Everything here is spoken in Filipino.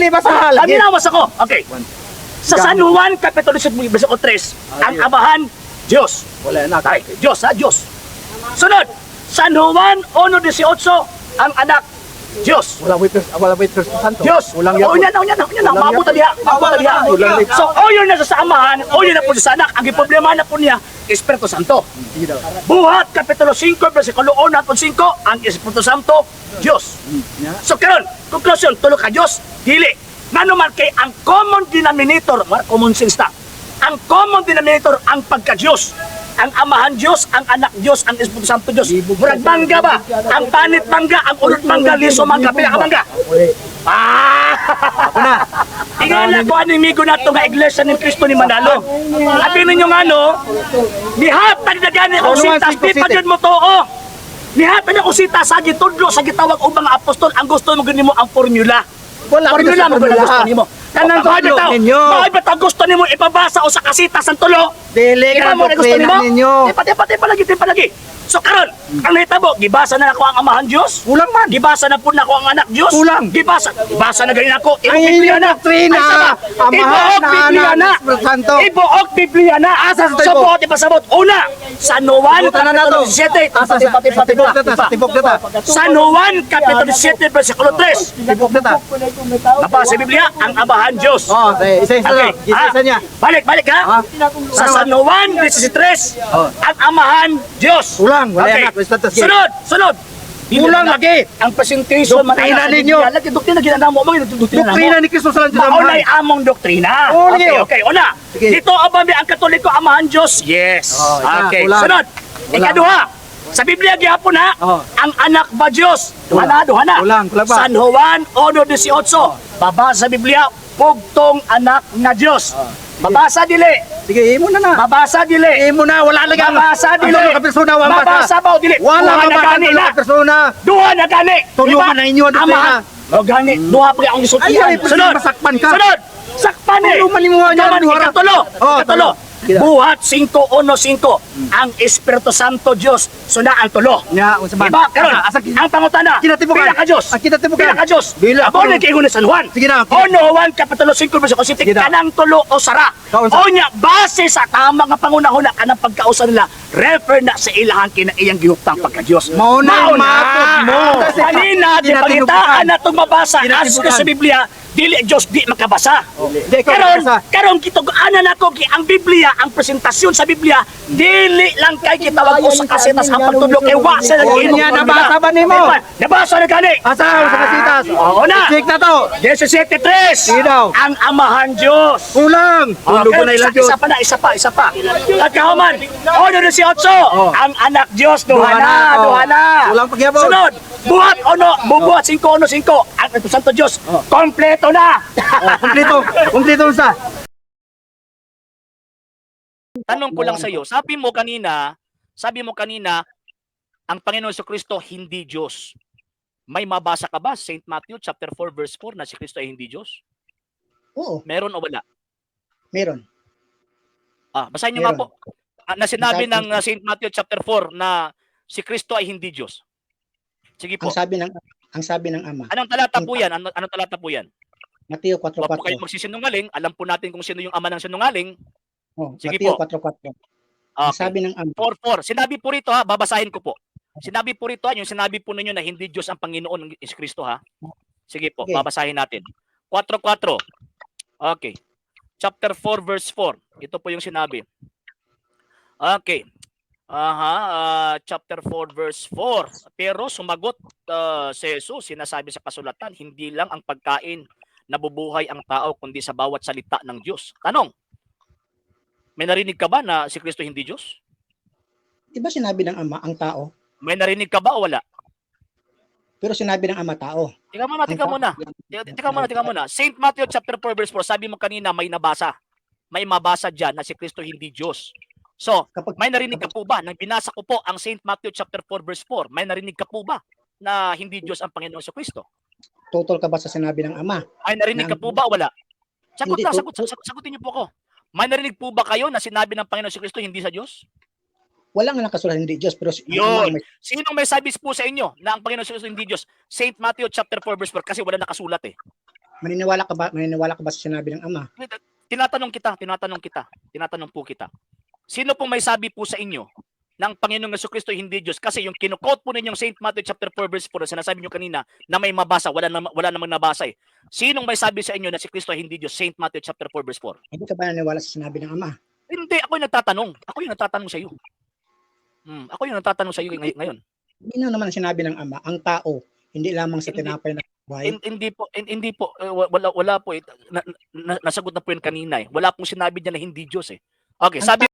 Dili basa. Aminawas ako. Okay. Sa San Juan, Kapitulo 7, Versikulo 3, ang Amahan, Diyos. Wala na. Ay, Diyos ha, Diyos. Sunod, San Juan 1:18, ang anak, Diyos. Wala witness Santo. Diyos. Ulang O yan, mabuta diha. So, o yun na sa amahan, o yun na po sa anak. Ang problema na po niya, Espiritu Santo. Buhat, Kapitulo 5, Versikulo 1 at 5, ang Espiritu Santo, Diyos. So, karon, conclusion, tulog ka Diyos, dili. Ngano man kay ang common denominator, common sense na. Ang common denominator, ang pagka-Diyos. Ang amahan Diyos, ang anak Diyos, ang Espiritu Santo Diyos. Murag mangga ba? Ang panit mangga, ang ulot mangga, liso mangga, pila ka mangga. Ako na. Tingala ko anong migo na ito nga iglesia ng Kristo ni Manalo. Sabi ninyo nga no, nihatag na gani kong sitas, di pa dyan mo to o. Nihatag na kong sitas sa gitudlo, sa gitawag o mga apostol, ang gusto mo ganun mo ang formula. Formula mo ganun gusto nimo. Kanang tudlo ninyo. Bakit ba gusto nimo ipabasa o sa kasitas ang tulo? Dili ka na doktrina ninyo. Di pa lagi. So karon, ang hitabo, gibasa na ako ang amahan Diyos? Kulang man. Gibasa na po na ako ang anak Diyos? Kulang. Gibasa na ganin ako. Ang inyong doktrina, amahan na anak Santo. Ibuok Biblia na. Asa sa So tibok? po, di pasabot. Una, San Juan, Buta na na to. Kapitulo 7. Asa sa tibok data, sa tibok data. San Juan, Kapitulo 7, Versikulo 3. Tibok data. Nabasa sa Biblia, ang amahan Diyos. Oh, isa-isa na. Isa-isa niya. Balik ha. Sa San Juan 13, ang amahan Diyos. Kulang, wala yan. Sunod. Kulang lagi. Ang presentation Doktrina ninyo. Lagi doktrina ginagawa mo, Doktrina ni Kristo sa landas ng maunay among doktrina. Oo, Okay. Una. Sige. Dito abami ang Katoliko amahan Diyos. Yes. Okay. Kulang. Sunod. Ikaduha. Sa Biblia gihapon ha, ang anak ba Diyos? Duha na. Kulang ba? San Juan 1:18. Babasa sa Biblia, pugtong anak nga Diyos. Babasa dili. Sige, imo na na. Babasa dili. Imo na, wala lagi. Babasa dili. Ang persona, wala Babasa ba o dili? Wala Duha na mabasa gani ng na. persona. Duha na gani. Tulungan na inyo, doktrina. O gani, duha pa ang isultihan. Ay, masakpan ka. Sunod. Sakpan eh. Tulungan mo nga yan, duha. Ikatulo. Oh, Ikatulo. Kita. Buhat 5:1-5. Ang Espiritu Santo Diyos, suna ang tulo. Nya, unsa man? Diba? Karon, Asa ang pangutana, kinatibukan. pila ka Diyos? Pila ka Diyos? Bila. Abo ni kay San Juan. Sige na. Ono Juan Kapitulo 5 Versikulo 7, Sige na. kanang tulo o sara. Kaunsa? O nya, base sa tama nga pangunahuna kanang pagkausa nila, refer na sa ilahang iyang gihuptang pagka-Diyos. Mauna yung matod mo. Kanina, di Kinatibukan. pangitaan na itong mabasa. As Kinatibukan. sa Biblia, dili Diyos di makabasa. Di, ikaw Karon, makabasa. karon kitugaanan nako ang Biblia, ang presentasyon sa Biblia, dili lang kay kitawag ko sa kasetas ang pagtudlo kay wa sa O, niya, nabasa ba nimo? Nabasa na gani. Asa sa kasitas? Oo na. Check na to. 17:3. Sige daw. Ang amahan Diyos. Kulang. Tulog ko na ilang Diyos. Isa pa. Nagkahuman. Ono na si Otso. Ang anak Diyos, duha na. Kulang pagyabon. Sunod. Buhat bubuhat 5:5. Ang Espiritu Santo Diyos. Kompleto na. Kompleto. Kompleto sa. Tanong ko lang sa iyo, sabi mo kanina, ang Panginoon Kristo hindi Diyos. May mabasa ka ba St. Matthew chapter 4 verse 4 na si Kristo ay hindi Diyos? Oo, Meron o wala? meron. Basahin niyo nga Meron. po. Na sinabi Basahin ng ko. St. Matthew chapter 4 na si Kristo ay hindi Diyos. Sige po. Ang sabi ng Ama. Anong talata po yan? Anong talata po yan? Mateo Huwag po kayo 4:4. magsisinungaling. Alam po natin kung sino yung ama ng sinungaling. Oh, Sige Mateo po. 4:4. Ang Okay. sabi ng Ama. 4:4. Sinabi po rito babasahin ko po. Sinabi po rito yung sinabi po ninyo na hindi Diyos ang Panginoon ng Kristo ha. Sige po, Okay. babasahin natin. 4:4. Okay. Chapter 4 verse 4. Ito po yung sinabi. Okay. Chapter 4 verse 4. Pero sumagot si Jesus, sinasabi sa kasulatan, hindi lang ang pagkain nabubuhay ang tao kundi sa bawat salita ng Diyos. Tanong, may narinig ka ba na si Kristo hindi Diyos? Di ba sinabi ng Ama ang tao? May narinig ka ba o wala? Pero sinabi ng Ama tao. Tika muna. Tika muna. St. Matthew chapter 4 verse 4, sabi mo kanina may nabasa. May mabasa dyan na si Kristo hindi Diyos. So, may narinig ka po ba? Nang binasa ko po ang St. Matthew chapter 4 verse 4, may narinig ka po ba na hindi Diyos ang Panginoon sa Kristo? Tutol ka ba sa sinabi ng Ama? May narinig ka po ba o wala? Sagot Hindi, na, sagutin niyo po ako. May narinig po ba kayo na sinabi ng Panginoon si Kristo hindi sa Diyos? Wala nga nakasulat hindi Diyos, pero ang Ama Yun. may Sinong may sabi po sa inyo na ang Panginoon si Kristo hindi Diyos? St. Matthew chapter 4 verse 4 kasi wala nakasulat eh. Maniniwala ka ba sa sinabi ng Ama? Tinatanong po kita. Sino pong may sabi po sa inyo ng Panginoong Jesucristo hindi Diyos? Kasi yung kinukot po ninyong St. Matthew chapter 4 verse 4 na sinasabi niyo kanina na may mabasa, wala namang nabasa eh. Sinong may sabi sa inyo na si Kristo hindi Diyos? St. Matthew chapter 4 verse 4. Hindi ka ba naniniwala sa sinabi ng Ama? Hindi, ako yung nagtatanong. Ako yung nagtatanong sa iyo. Ako yung nagtatanong sa iyo ngayon. Hindi na naman sinabi ng Ama, ang tao, hindi lamang sa tinapay na buhay. Hindi po wala po nasagot na po yun kanina eh. Wala pong sinabi niya na hindi Diyos eh. Okay, sabi